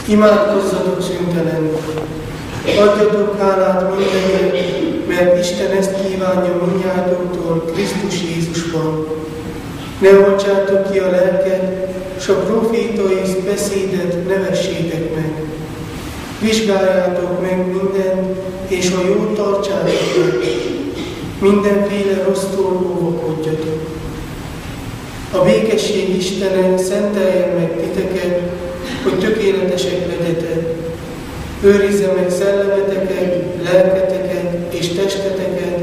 Imádkozzatok szüntelenül, adjatok hálát mindenért, mert Isten ezt kívánja mindnyájatoktól Krisztus Jézusban. Ne oltsátok ki a lelket, s a profétai beszédet ne vessétek meg. Vizsgáljátok meg mindent, és a jót tartsátok meg. Mindenféle rossztól óvakodjatok. A békesség Istene szenteljen meg titeket, hogy tökéletesek legyetek. Őrizze meg szellemeteket, lelketeket és testeteket,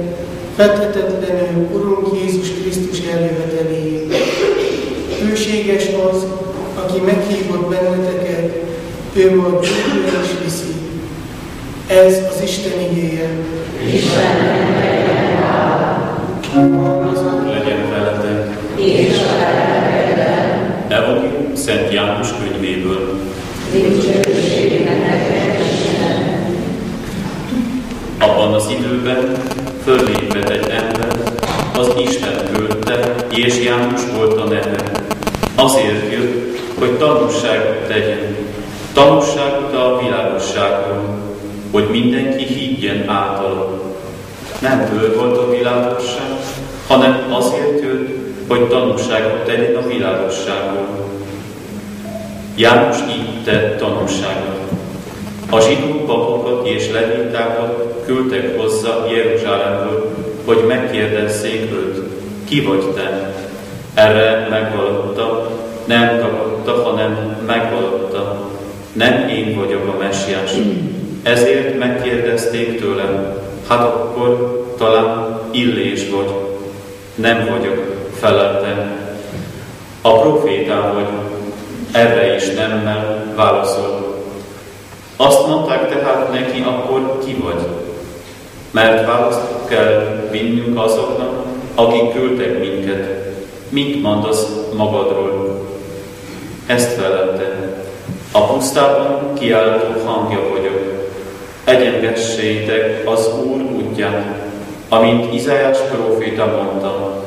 fethetetlenül Urunk Jézus Krisztus eljöveteléig. Hűséges az, aki meghívott benneteket, ő majd jövőre is viszi. Ez az Isten igéje. Istennek legyen hála. Legyen veletek. És a lelkedben. Evangélium Szent János könyvéből. Dicsőségnek neked, Istenem. Abban az időben föllépett egy ember, az Isten küldte, és János volt a neve. Azért jött, hogy tanúságot tegyen. Tanúságot a világosságról, hogy mindenki higgyen általa. Nem ő volt a világosság, hanem azért jött, hogy tanúságot tegyen a világosságról. János így tett tanúságot. A zsidó papokat és levitákat küldtek hozzá Jeruzsálemből, hogy megkérdezzék őt, ki vagy te? Erre megvallotta, nem tagadta, hanem megvallotta. Nem én vagyok a Messiás. Ezért megkérdezték tőlem, hát akkor talán Illés vagy. Nem vagyok, feleltem. A profétá vagy. Erre is nemmel válaszol. Azt mondták tehát neki, akkor ki vagy? Mert választ kell vinnünk azoknak, akik küldtek minket. Mit mondasz magadról? Ezt felelte. A pusztában kiáltó hangja vagyok. Egyengessétek az Úr útját, amint Izaiás próféta mondta.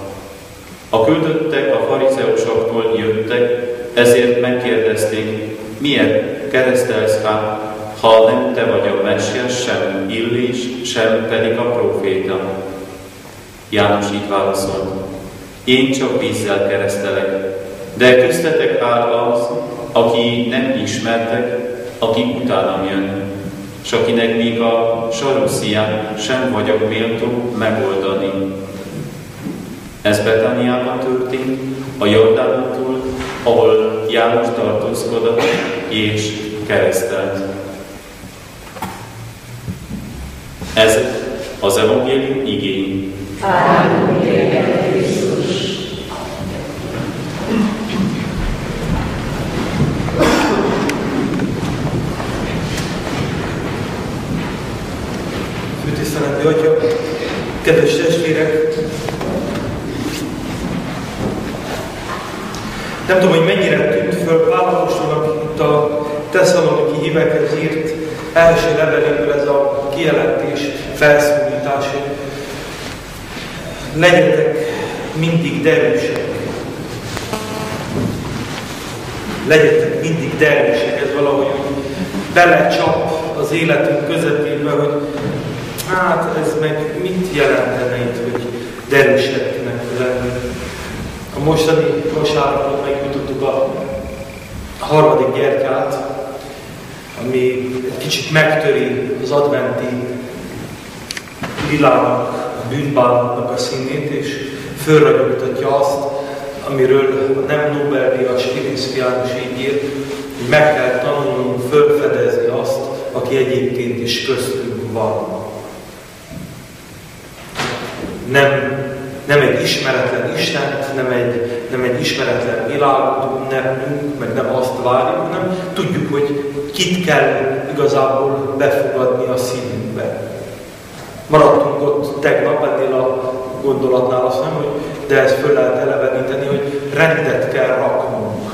A küldöttek a farizeusoktól jöttek, ezért megkérdezték, miért keresztelsz hát, ha nem te vagy a Messiás, sem Illés, sem pedig a próféta. János így válaszolt, én csak vízzel keresztelek, de köztetek áll az, aki nem ismertek, aki utánam jön, s akinek még a sarusziján sem vagyok méltó megoldani. Ez Betániában történt, a Jordánon túl, ahol János tartózkodott és keresztelt. Ez az evangélium igény. Áldunk téged, Krisztus! Főtiszteleti Atya, kedves testvérek! Nem tudom, hogy mennyire tűnt föl Pálapostolnak itt a tesszaloniki hívekhez írt első leveléből ez a kijelentés, felszólítás, hogy legyetek mindig derűsek. Legyetek mindig derűsek, ez valahogy belecsap az életünk közepébe, hogy hát ez meg mit jelentene itt, hogy derűseknek lenni. A mostani vasárnapon megjutott a harmadik gyertyát, ami egy kicsit megtöri az adventi lilának, a bűnbánatnak a színét, és fölragyogtatja azt, amiről a nem Nobel-díjas Pirinszky János így írt, hogy meg kell tanulnunk fölfedezni azt, aki egyébként is köztünk van. Nem egy ismeretlen Istent, nem egy ismeretlen világot ünnepnünk, meg nem azt várjuk, hanem tudjuk, hogy kit kell igazából befogadni a szívünkbe. Maradtunk ott tegnap ennél a gondolatnál, azt nem, hogy de ezt föl lehet eleveníteni, hogy rendet kell raknunk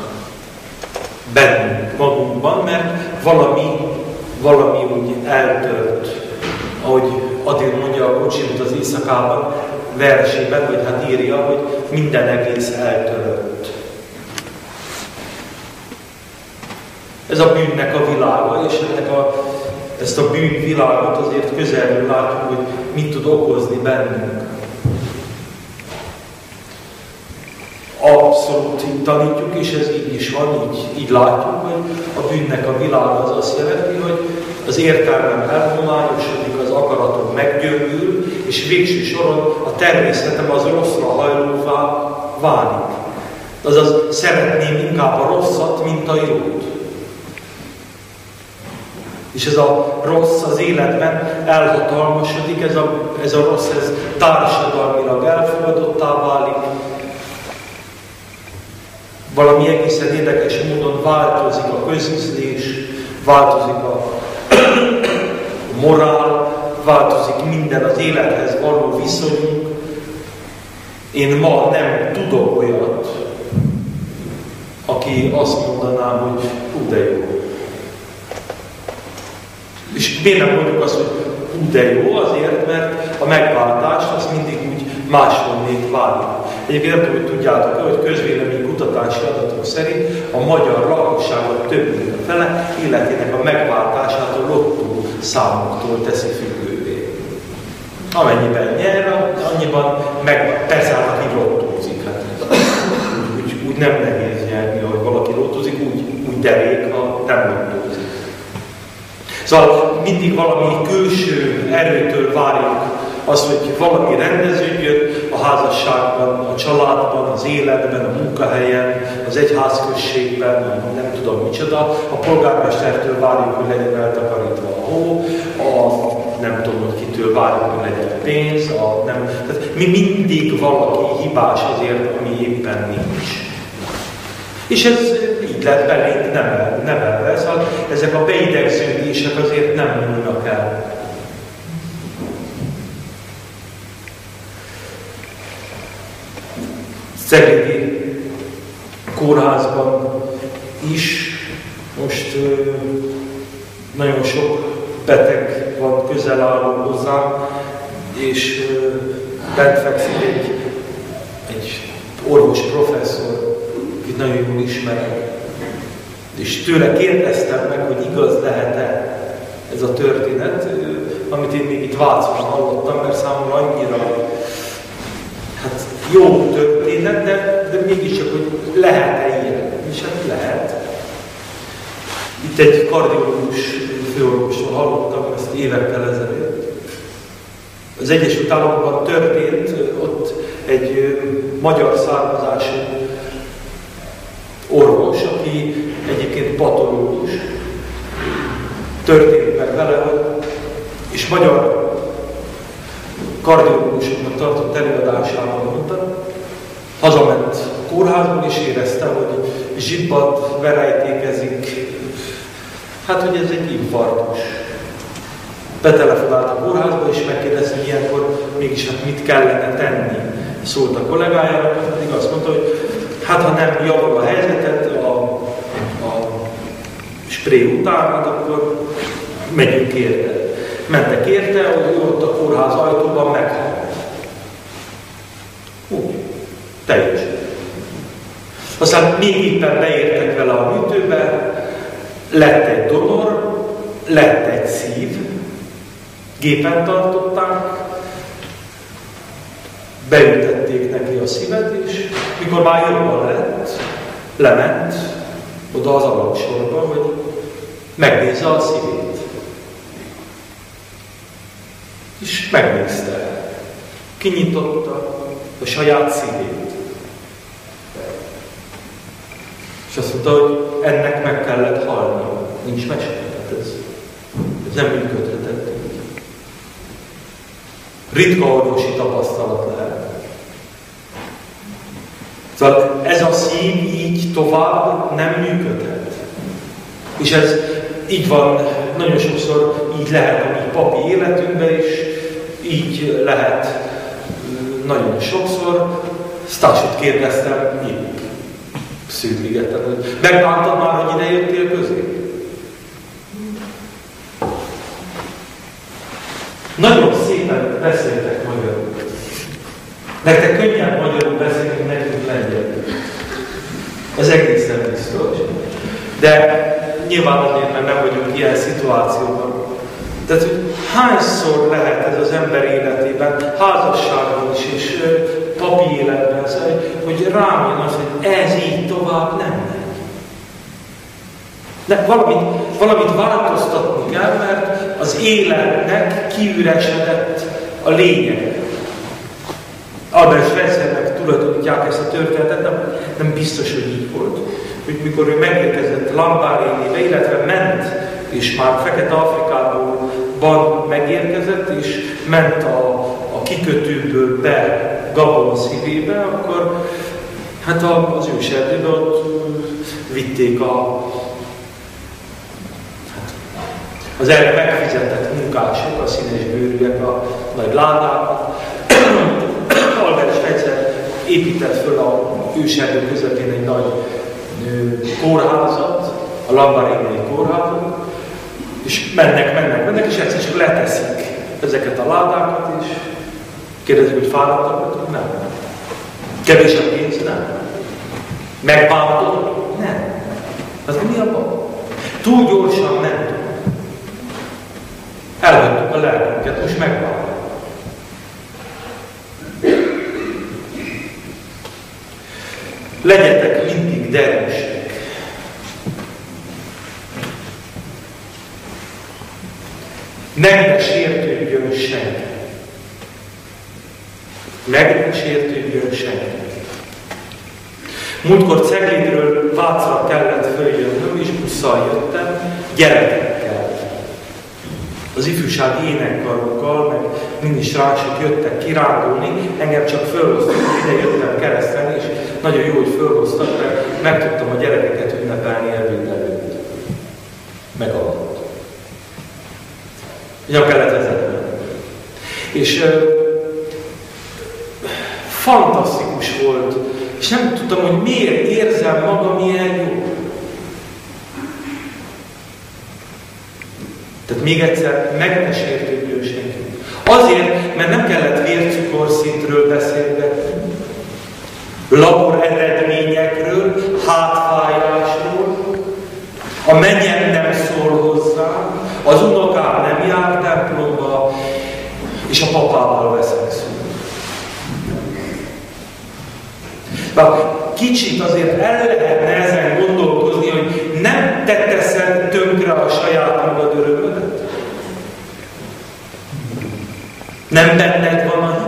bennünk, magunkban, mert valami úgy eltört, ahogy Adil mondja a Kocsimut az éjszakában, versében, vagy hát írja, hogy minden egész eltörött. Ez a bűnnek a világa, és ezt a bűnvilágot azért közelről látjuk, hogy mit tud okozni bennünk. Abszolút így tanítjuk, és ez így is van, így látjuk, hogy a bűnnek a világa az azt jelenti, hogy az értelmem elhomályosodik, az akaratom meggyöngül, és végső soron a természetem az rosszra hajlóvá válik. Azaz szeretném inkább a rosszat, mint a jót. És ez a rossz az életben elhatalmasodik, ez a rossz, ez társadalmilag elfogadottá válik. Valami egészen érdekes módon változik a közüzlés, változik a morál, változik minden az élethez való viszonyunk. Én ma nem tudok olyat, aki azt mondaná, hogy de jó. És miért nem mondjuk azt, hogy de jó? Azért, mert a megváltást azt mindig úgy máshonnét várjuk. Egyébként nem tudom, hogy tudjátok, hogy közvéleménykutatási adatok szerint a magyar lakosságot több mint a fele életének a megváltását a lottó számoktól teszi függővé. Amennyiben nyer, annyiban persze hát aki lottózik. Hát, úgy nem nehéz nyerni, ahogy valaki lottózik, úgy derék, ha nem lottózik. Szóval mindig valami külső erőtől várjuk azt, hogy valami rendeződjön a házasságban, a családban, az életben, a munkahelyen, az egyházközségben, nem tudom micsoda. A polgármestertől várjuk, hogy legyen eltakarítva a hó, nem tudom, hogy kitől várjuk, hogy legyen pénz. Tehát mi mindig valaki hibás azért, ami éppen nincs. És ez így lett belénk nevelve, szóval ezek a beidegződések azért nem múlnak el. Szegedi kórházban is most nagyon sok beteg van közel álló hozzám, és bent fekszik egy orvos professzor, akit nagyon jól ismerek. És tőle kérdeztem meg, hogy igaz lehet-e ez a történet, amit én még itt Vácon hallottam, mert számomra annyira jó történet, de mégiscsak, hogy lehet-e ilyen? És hát lehet. Itt egy kardiológus főorvostól hallottam ezt évekkel ezelőtt. Az Egyesült Államokban történt, ott egy magyar származású orvos, aki egyébként patológus, történt meg vele, és magyar kardiológusoknak tartott előadásában mondta, hazament a kórházból, és érezte, hogy zsibbad, verejtékezik, hát hogy ez egy infarktus. Betelefonált a kórházba, és megkérdezte, hogy ilyenkor mégis hát mit kellene tenni. Szólt a kollégájának, pedig azt mondta, hogy hát ha nem javul a helyzetet a spré után, hát akkor megyünk érte. Mentek érte, hogy ott a kórház ajtóban meghalt. Úgy. Teljesen. Aztán még éppen beértek vele a műtőbe, lett egy donor, lett egy szív, gépen tartották, beütették neki a szívet, és mikor már jobban lett, lement oda az alagsorba, hogy megnézze a szívét. És megnézte. Kinyitotta a saját szívét. És azt mondta, hogy ennek meg kellett halnia. Nincs mese. Ez nem működhetett. Ritka orvosi tapasztalat lehet. Szóval ez a szív így tovább nem működhet. És ez így van, nagyon sokszor így lehet a mi papi életünkben is, így lehet nagyon sokszor. Stásot kérdeztem, épp Szűzligeten, hogy megbántad már, hogy ide jöttél közé? Nagyon szépen beszéltek magyarul. Nektek könnyen magyarul beszélni, nekünk lengyelül. Ez egészen biztos. De nyilván azért, mert nem vagyunk ilyen szituációban. Tehát, hogy hányszor lehet ez az ember életében, házasságban is, és papi életben, hogy rám jön az, hogy ez így tovább nem megy. De valamit változtatni kell, mert az életnek kiüresedett a lényeg. Albert Schweitzernek tulajdonítják ezt a történetet, nem biztos, hogy így volt. Hogy mikor ő megérkezett Lambarénébe, illetve ment, és már Fekete-Afrikában megérkezett, és ment a kikötőből be Gabon szívébe, akkor hát az őserdőbe ott vitték az erre megfizetett munkások, a színes bőrűek, a nagy ládákat. Albert Schweitzer épített föl a őserdő közepén egy nagy kórházat, a Lambarénei kórházat, és mennek, és egyszer csak leteszik ezeket a ládákat, és kérdezik, hogy fáradtak vagytok? Nem. Kevés a pénz? Nem. Megbántod? Nem. Az mi a baj? Túl gyorsan nem tudom. Elhagytuk a lelkünket, most megbántod. Legyetek mindig derűsek. Meg ne sértődjön senki. Meg ne sértődjön senki. Múltkor Ceglédről Vácra kellett följönnöm, és busszal jöttem, gyerekekkel. Az ifjúsági énekkarokkal, meg minisztránsok jöttek kirándulni, engem csak fölhoztak, ide jöttem keresztelni, és nagyon jó, hogy fölhoztak, mert meg tudtam a gyerekeket ünnepelni elvéd előtt. Megadott. Ugyan kellett vezetni. És fantasztikus volt, és nem tudtam, hogy miért érzem magam ilyen jó. Tehát még egyszer, meg ne sértődjön senki. Azért, mert nem kellett vércukorszintről beszélgetni, labor eredményekről, hátfájásról, a mennyem nem szól hozzá, az unokám nem jár templomba, és a papával veszekszünk. Kicsit azért el lehetne ezen gondolkozni, hogy nem te teszed tönkre a saját magad örömödet? Nem benned van a hit?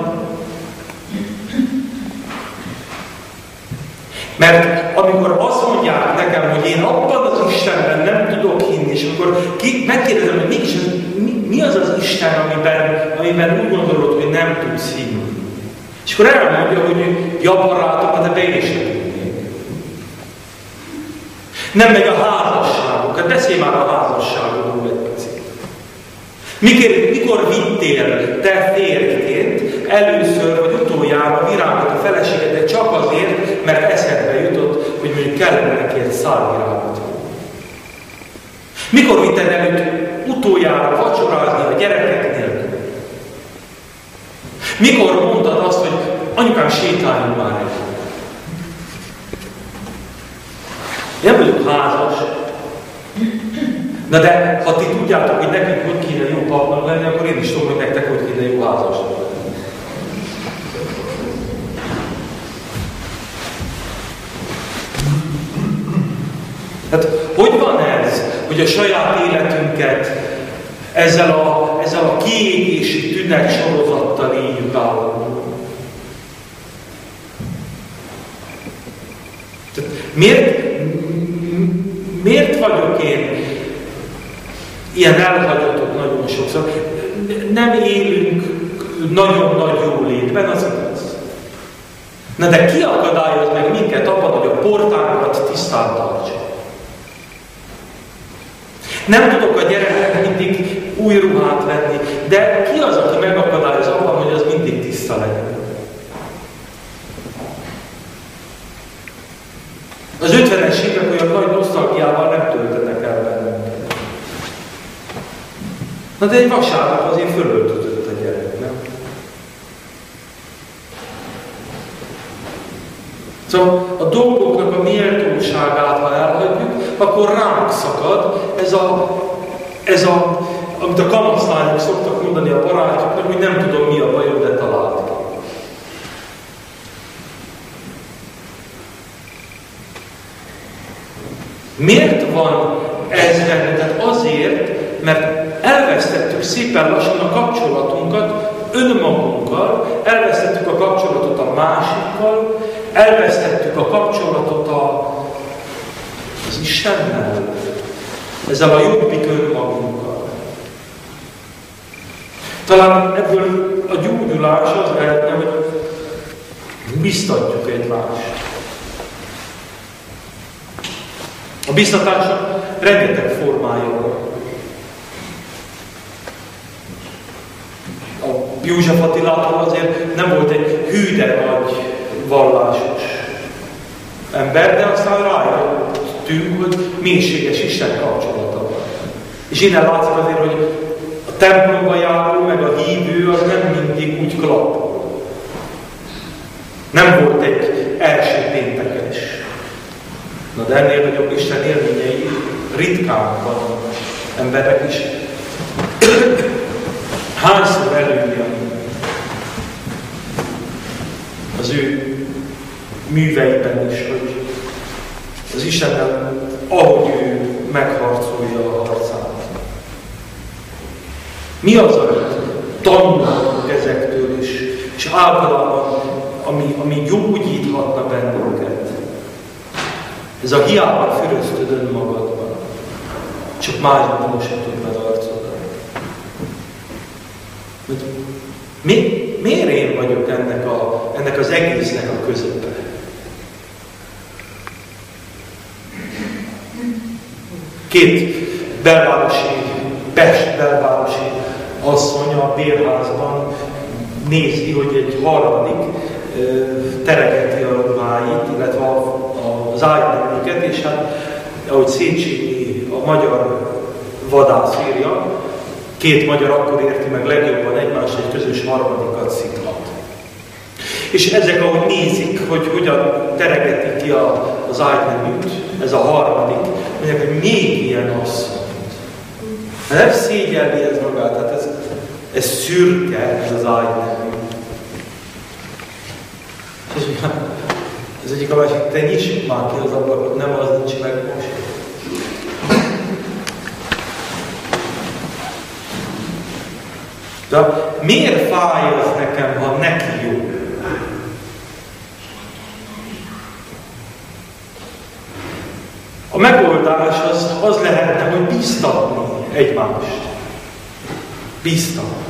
Mert amikor azt mondják nekem, hogy én abban az Istenben nem tudok hinni, és akkor megkérdezem, hogy mégis mi az az Isten, amiben úgy gondolod, hogy nem tudsz hinni. És akkor elmondja, hogy barátokat, de be is tudnék. Nem megy a házasságokat, beszélj már a házasságodról egy picit. Mikor vittél te férjként először vagy utoljára virágot a feleségednek csak azért, mert eszedbe jutott, hogy mondjuk kellene neki egy szálvirágot. Mikor vitted előtt utoljára vacsorázni a gyerekek nélkül? Mikor mondtad azt, hogy anyukám, sétáljunk már el? Nem vagyok házas. Na de, ha ti tudjátok, hogy nekünk hogy kéne jó papnak lenni, akkor én is tudom, hogy nektek hogy kéne jó házasnak lenni. Hát, hogy van ez, hogy a saját életünket ezzel a kiégési tünet sorozattal éljük állandóan? Miért vagyok én ilyen elhagyatott nagyon sokszor? Nem élünk nagyon nagy jólétben, az igaz. Na de ki akadályoz meg minket abban, hogy a portánkat tisztán tartsuk? Nem tudok a gyereknek mindig új ruhát venni, de ki az, aki megakadályoz abban, hogy az mindig tiszta legyen? Az 50-es évek olyan nagy nosztalgiával nem töltenek el bennünket. Na de egy vasárnap azért fölöltözött a gyerek, nem? Szóval a dolgoknak a méltóságát, ha elhagyjuk, akkor ránk szakad amit a kamaszlányok szoktak mondani a barátoknak, hogy nem tudom mi a bajod, de találd ki. Miért van ez benne? Tehát azért, mert elvesztettük szépen lassan a kapcsolatunkat önmagunkkal, elvesztettük a kapcsolatot a másikkal, elvesztettük a kapcsolatot az Istennel, ezzel a jobbik önmagunkkal. Talán ebből a gyógyulás az lehetne, hogy biztatjuk egymást. A biztatásnak rengeteg formája van. A József Attilától azért nem volt egy hű, de nagy vallásos ember, de aztán rájöttünk, hogy mélységes Isten kapcsolata van. És innen látszik azért, hogy a templomba járó, meg a hívő az nem mindig úgy klappol. Nem volt egy első péntekes. Na de ennél nagyobb Isten élményei ritkán vannak emberek is. Hányszor előjön az ő műveiben is, hogy az Istennel, ahogy ő megharcolja a harcát. Mi az, amit tanulhatunk ezektől is, és általában, ami gyógyíthatna bennünket? Ez a hiába füröztöd önmagadban, csak másban moshatod be arcodat. Miért én vagyok ennek az egésznek a közepe? Két Pest belvárosi asszony a bérházban nézi, hogy egy harmadik teregeti a ruháit, illetve az ágyneműket, és hát, ahogy Széchenyi, a magyar vadász írja, két magyar akkor érti meg legjobban egymást, egy közös harmadikat szithat. És ezek, ahogy nézik, hogy hogyan teregeti ki az ágyneműt, ez a harmadik, mondják, hogy még ilyen asszony. Nem szégyelli ez magát, tehát ez szürke, ez az ágynemű. És ez egyik a másik, te nyissuk már ki az ablakot, nem az nincs meg most. De miért fáj az nekem, ha neki jó? A megoldás az lehetne, hogy bíztatni egymást. Bíztatni.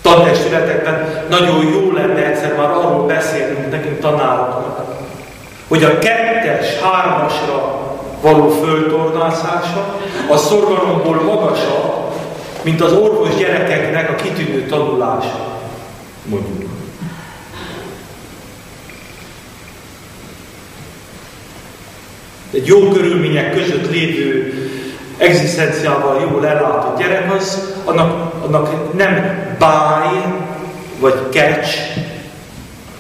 Tantestületekben nagyon jó lenne egyszer már arról beszélnünk nekünk tanároknak, hogy a 2-es, 3-asra való föltornászása a szorgalomból magasabb, mint az orvos gyerekeknek a kitűnő tanulása. Mondjuk. Egy jó körülmények között lévő, egzisztenciával jól ellátott gyerek annak nem báj, vagy kecs,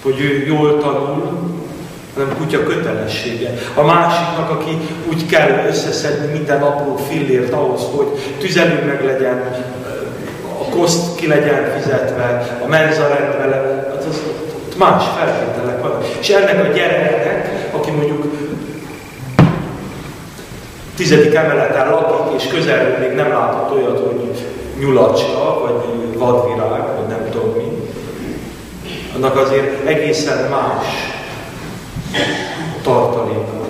hogy ő jól tanul, hanem kutya kötelessége. A másiknak, aki úgy kell összeszedni minden apró fillért ahhoz, hogy tüzelő meg legyen, a koszt ki legyen fizetve, a menza rendvele, hát az más feltételek vannak. És ennek a gyereknek, aki mondjuk 10. emeleten lakik, és közelről még nem látott olyat, hogy nyulacska, vagy vadvirág, vagy nem tudom mi, annak azért egészen más tartaléka.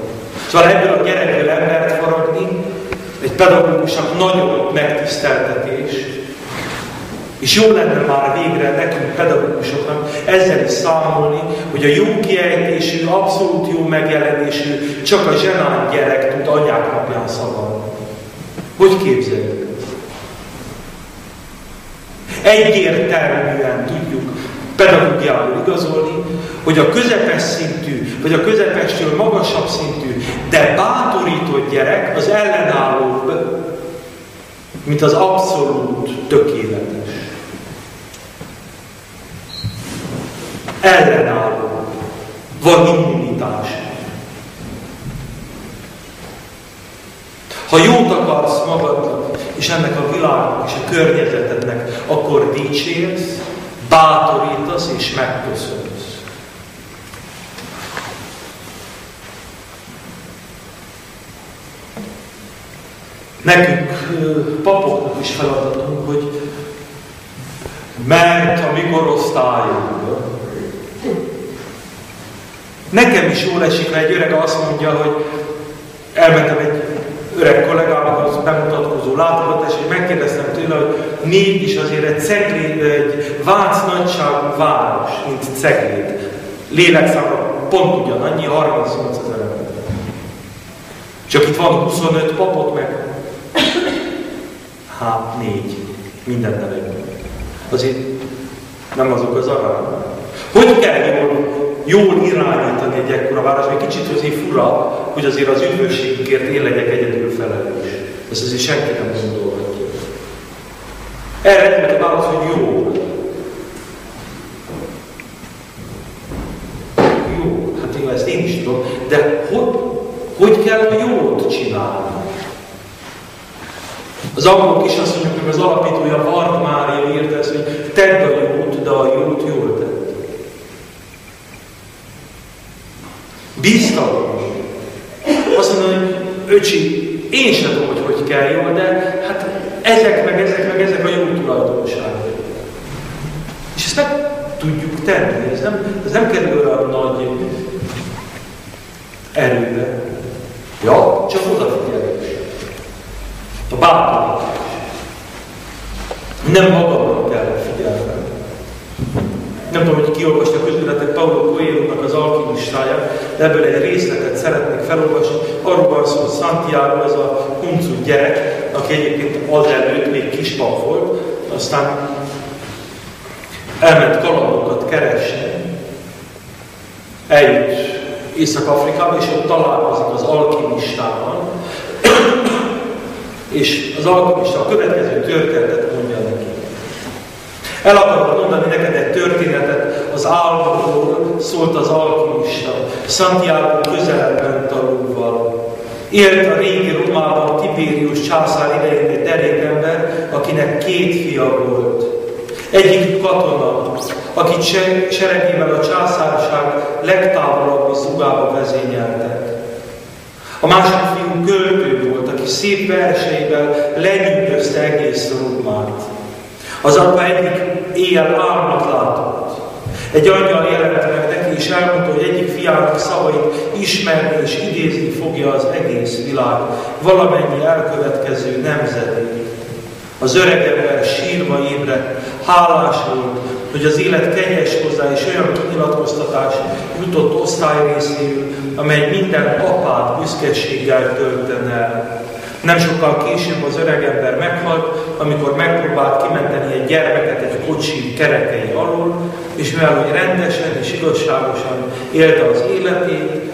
Szóval ebből a gyerekből embert faragni, egy pedagógusnak nagyon megtiszteltetés, és jó lenne már végre nekünk pedagógusoknak ezzel is számolni, hogy a jó kiejtésű, abszolút jó megjelenésű, csak a zsenánt gyerek tud anyák napján szavalni. Hogy képzeljük? Egyértelműen tudjuk pedagógiából igazolni, hogy a közepes szintű, vagy a közepestől magasabb szintű, de bátorított gyerek az ellenállóbb, mint az abszolút tökéletes. Ellenálló. Van immunitás. jót akarsz magadnak, és ennek a világnak, és a környezetednek, akkor dicsérsz, bátorítasz és megköszönsz. Nekünk, papoknak is feladatunk, hogy mert a mi korosztályunkban. Nekem is jól esik, ha egy öreg azt mondja, hogy elmentem egy öreg kollégámnak az bemutatkozó látogatás, és megkérdeztem tőle, hogy mégis azért egy Vác nagyságú város, mint Cegléd. Lélekszámra pont ugyanannyi, 38 000 ember. Csak itt van 25 papot, meg 4. Minden nevekben. Azért nem azok az arány. Hogy kell jól irányítani egy ekkora város? Egy kicsit azért fura, hogy azért az üdvösségükért én legyek egyedül felelős. Ezt azért senki nem gondolhatja. Erre egyébként a válasz, hogy jó. Jó, hát én ezt én is tudom, de hogy kell a jót csinálni? Az angolok is azt mondjuk, hogy az alapítója Bart Mária írta ezt, hogy tedd a jót, de a jót jól tedd. Bíztalan. Azt mondom, hogy öcsi, én sem tudom, hogy kell jól, de hát ezek a jó tulajdonságok. És ezt meg tudjuk tenni, ez nem kerül olyan nagy erőbe. Ja, csak odafigyelés. A bátorítás. Nem magamra kell figyelnem. Nem tudom, hogy kiolvastak közületek Paulo Coelho-nak az Alkimistáját, de ebből egy részletet szeretnék felolvasni. Arról van szó, hogy Santiago, ez a huncut gyerek, aki egyébként azelőtt még kispap volt, aztán elment kalandokat keresni, eljut Észak-Afrikába, és ott találkozik az alkimistával, és az alkimista a következő történetet mondja neki. El akarok mondani neked egy történetet az álmokról, szólt az alkimista. Santiago közelebb ment a lóval. Élt a régi Rómában Tiberius császár idején egy derékember, akinek 2 fia volt. Egyik katona, akit seregével a császárság legtávolabbi zugába vezényeltek. A másik fiú költő volt, aki szép verseivel lenyűgözte egész Rómát. Az apa egyik éjjel álmot látott. Egy angyal jelent meg neki, és elmondta, hogy egyik fiának szavait ismerni és idézni fogja az egész világ, valamennyi elkövetkező nemzedék. Az öreg ember sírva ébredt, hálás volt, hogy az élet kegyes hozzá, és olyan kinyilatkoztatás jutott osztályrészéül, amely minden apát büszkeséggel töltene el. Nem sokkal később az öreg ember meghalt, amikor megpróbált kimenteni egy gyermeket egy kocsi kerekei alól, és mivel hogy rendesen és igazságosan élte az életét,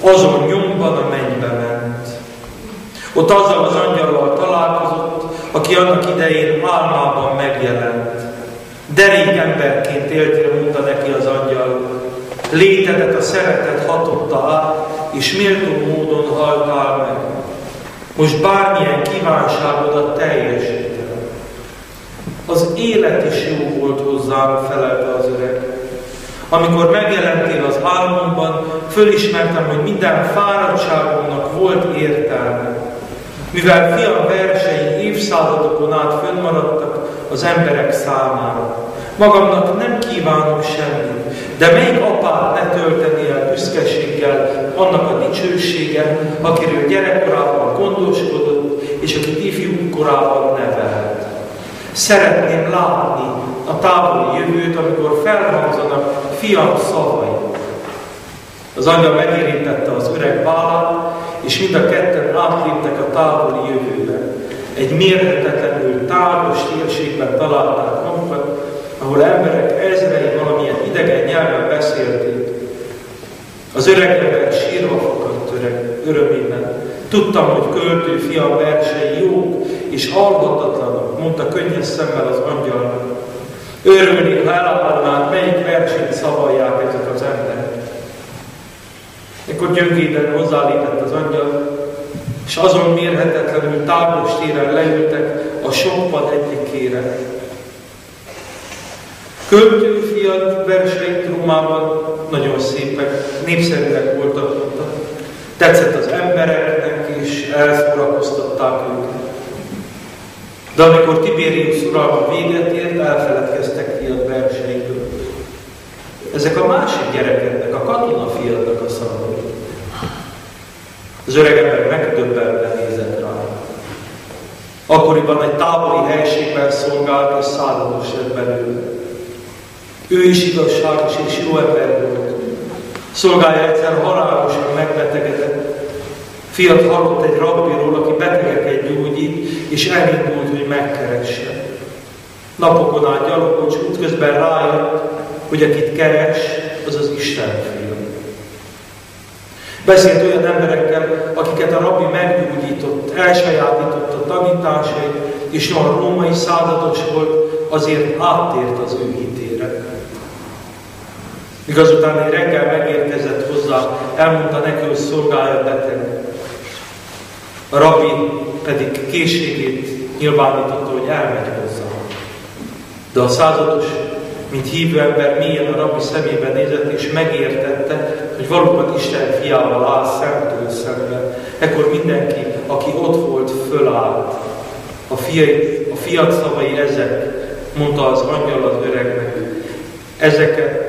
azon nyomban a mennybe ment. Ott azzal az angyallal találkozott, aki annak idején álmában megjelent. Derék emberként éltél, mondta neki az angyal. Létedet a szeretet hatotta át, és méltó módon haltál meg. Most bármilyen kívánságodat teljesítem. Az élet is jó volt hozzám, felelte az öreg. Amikor megjelentél az álmomban, fölismertem, hogy minden fáradtságomnak volt értelme. Mivel fiam versei évszázadokon át fönnmaradtak az emberek számára. Magamnak nem kívánom semmit, de melyik apát ne tölteni el büszkeséggel annak a dicsősége, akiről gyerekkorában gondoskodott, és akit ifjú korában nevelt. Szeretném látni a távoli jövőt, amikor felhangzanak fiam szavai. Az angyal megérintette az öreg vállát, és mind a ketten átléptek a távoli jövőbe. Egy mérhetetlenül tágas térségben találták magukat, ahol emberek ezrei valamilyen idegen nyelven beszélték. Az öreg ember sírva fogadt örömében. Tudtam, hogy költő fiam versei jók és alhatatlanok, mondta könnyes szemmel az angyalnak. Örülnék, ha elárulnád, melyik versét szavalják ezek az emberek. Ekkor gyöngéden hozzálépett az angyal. és azon mérhetetlenül táblos téren leültek a sok pad egyikére. Költőfiat verseit Rómában nagyon szépek, népszerűek voltak. Tetszett az embereknek, és elszórakoztatták őket. De amikor Tiberius uralma véget ért, elfeledkeztek Fiat verseiből. Ezek a másik gyerekednek, a katonafiadnak a szavai. Az öreg ember megdöbbenve nézett rá. Akkoriban egy távoli helységben szolgált, és százados lett belőle. Ő is igazságos és jó ember volt. Szolgája egyszer halálosan megbetegedett. Fiat hallott egy rabbiról, aki betegeket gyógyít, és elindult, hogy megkeresse. Napokon át gyalogolt, útközben rájött, hogy akit keres, az az Isten fia. Beszélt olyan emberekkel, akiket a rabbi meggyógyított, elsajátított a tanításait, és noha római százados volt, azért áttért az ő hitére. Míg azután egy reggel megérkezett hozzá, elmondta neki, hogy szolgálja beteg. A rabbi pedig készségét nyilvánította, hogy elmegy hozzá. De a százados, mint hívő ember, mélyen a rabbi szemébe nézett, és megértette, hogy valóban Isten fiával áll szemtől szembe. Ekkor mindenki, aki ott volt, fölállt. A fiat szavai ezek, mondta az angyal az öregnek. Ezek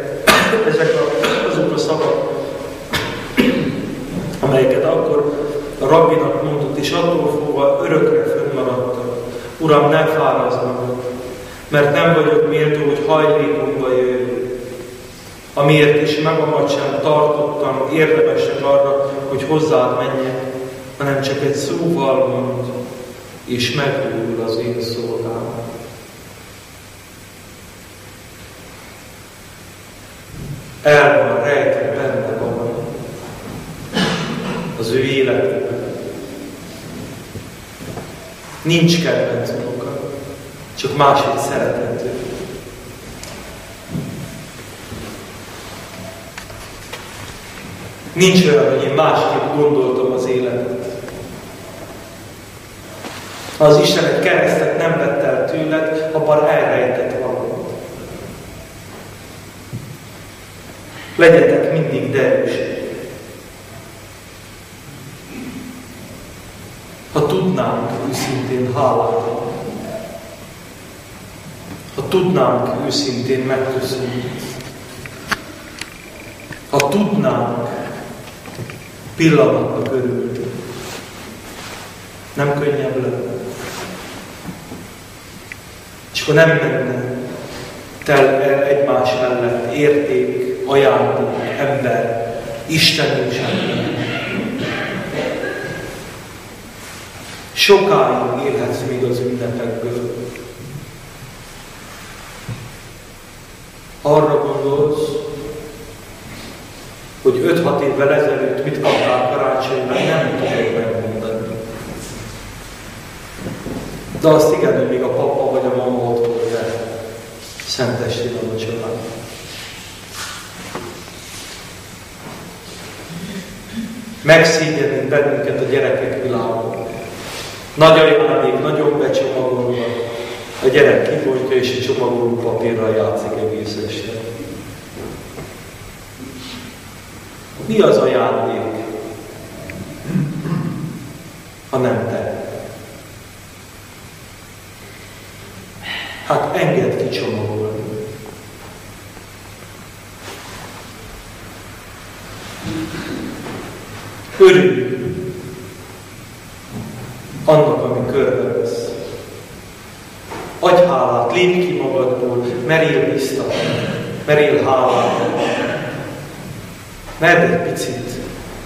azok a szavak, amelyeket akkor a rabbinak mondott, és attól fogva örökre fönnmaradtak. Uram, ne fáradsz magad, mert nem vagyok méltó, hogy hajlékomba jöjj. Amiért is magamat sem tartottam érdemesnek arra, hogy hozzád menjek, hanem csak egy szóval mond, és megújul az én szolgám. El van rejtve benne valami az ő életében. Nincs kedvenc unoka, csak máshogy szerethető. Nincs olyan, hogy én másképp gondoltam az életet. Ha az Isten egy keresztet nem vett el tőled, abban elrejtett valamit. Legyetek mindig derűsek. Ha tudnánk őszintén hálát adni, ha tudnánk őszintén megköszönni, ha tudnánk pillanatnak örülni, nem könnyebb lenne. És akkor nem menne tel egymás mellett érték, ajándék, ember, Isten és ember. Sokáig élhetsz még az ünnepekből. Arra gondolsz, hogy 5-6 évvel ezelőtt mit kaptál karácsonyban, nem tudod megmondani. De azt igen, hogy még a papa vagy a mama ott volt, de szentestén a vacsorán. Megszégyenít bennünket a gyerekek világon. Nagy ajándék, nagyon becsomagolva. A gyerek kibontja és a csomagoló papírral játszik egész este. Mi az ajándék, ha nem te? Hát engedd kicsomagolni. Örülj annak, ami körbevesz. Adj hálát, lépj ki magadból, merjél biztatni, merjél hálát. Merd egy picit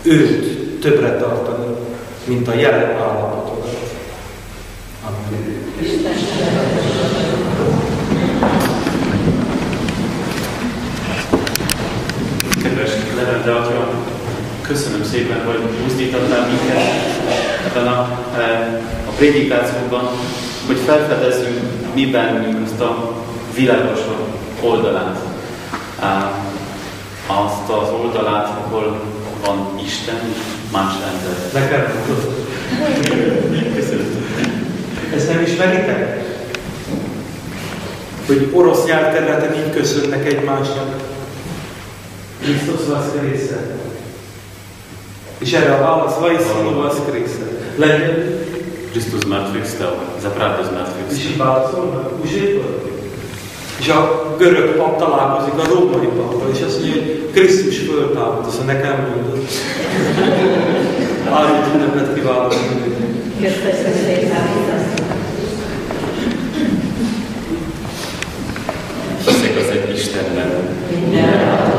őt többre tartani, mint a jelen állapotodat. Amen. Kedves Levente Atya, köszönöm szépen, hogy buzdítottál minket ebben a prédikációban, hogy felfedezzünk mi bennünk azt a világosabb oldalát. Azt az oldalát, ahol van Isten és más ember. Nekem tudod. Ezt nem ismeritek? Hogy orosz nyelvterületen így köszönnek egymásnak. Krisztus Vaszkrésze. És erre a válasz, Vajszínó Vaszkrésze. Lengyel? Kristus zmartwychwstał, zaprawdę zmartwychwstał. És így válaszolnak? Uzsétól? És a görög pap találkozik a római pappal, és azt mondja, hogy Krisztus föltámadt, azt mondja, nekem mondod. Árult ünnepet kiválaszolni. Köszönöm szépen. Hiszek az egy Istenben. Minden